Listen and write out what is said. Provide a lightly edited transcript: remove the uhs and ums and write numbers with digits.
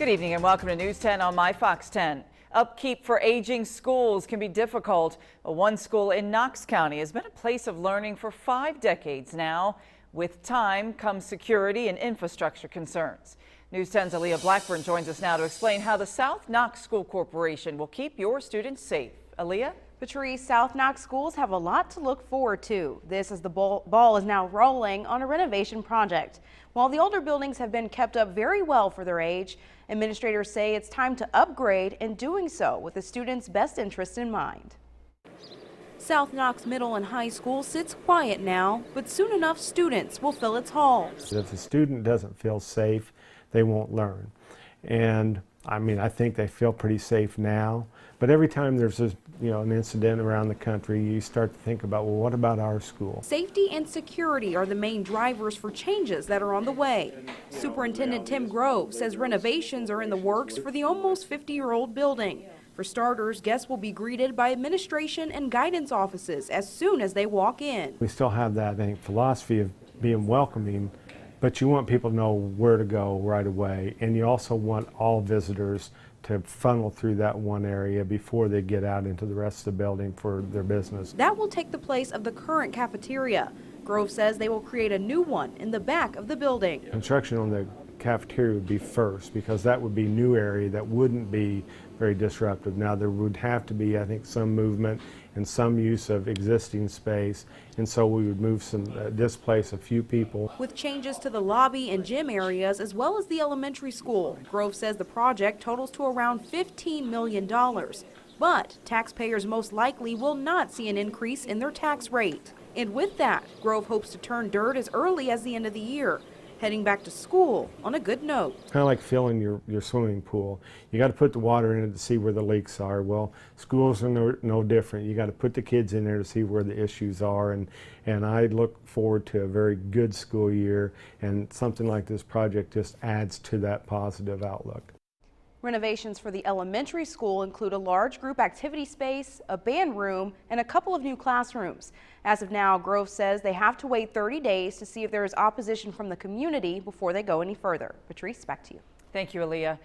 Good evening and welcome to News 10 on My Fox 10. Upkeep for aging schools can be difficult. One school in Knox County has been a place of learning for 5 decades now. With time comes security and infrastructure concerns. News 10's Aaliyah Blackburn joins us now to explain how the South Knox School Corporation will keep your students safe. Aaliyah? Patrice, South Knox schools have a lot to look forward to. This as the ball is now rolling on a renovation project. While the older buildings have been kept up very well for their age, administrators say it's time to upgrade, and doing so with the students' best interest in mind. South Knox Middle and High School sits quiet now, but soon enough students will fill its halls. If a student doesn't feel safe, they won't learn. And I think they feel pretty safe now, but every time there's an incident around the country, you start to think about, well, what about our school? Safety and security are the main drivers for changes that are on the way. Superintendent Tim Grove says renovations are in the works for the almost 50-year-old building. For starters, guests will be greeted by administration and guidance offices as soon as they walk in. We still have that, philosophy of being welcoming, but you want people to know where to go right away, and you also want all visitors to funnel through that one area before they get out into the rest of the building for their business. That will take the place of the current cafeteria. Grove says they will create a new one in the back of the building. Construction on the cafeteria would be first, because that would be new area that wouldn't be very disruptive. Now there would have to be, some movement and some use of existing space, and so we would displace a few people. With changes to the lobby and gym areas as well as the elementary school, Grove says the project totals to around $15 million. But taxpayers most likely will not see an increase in their tax rate. And with that, Grove hopes to turn dirt as early as the end of the year, heading back to school on a good note. Kind of like filling your swimming pool. You got to put the water in it to see where the leaks are. Well, schools are no different. You got to put the kids in there to see where the issues are, and I look forward to a very good school year, and something like this project just adds to that positive outlook. Renovations for the elementary school include a large group activity space, a band room, and a couple of new classrooms. As of now, Grove says they have to wait 30 days to see if there is opposition from the community before they go any further. Patrice, back to you. Thank you, Aaliyah.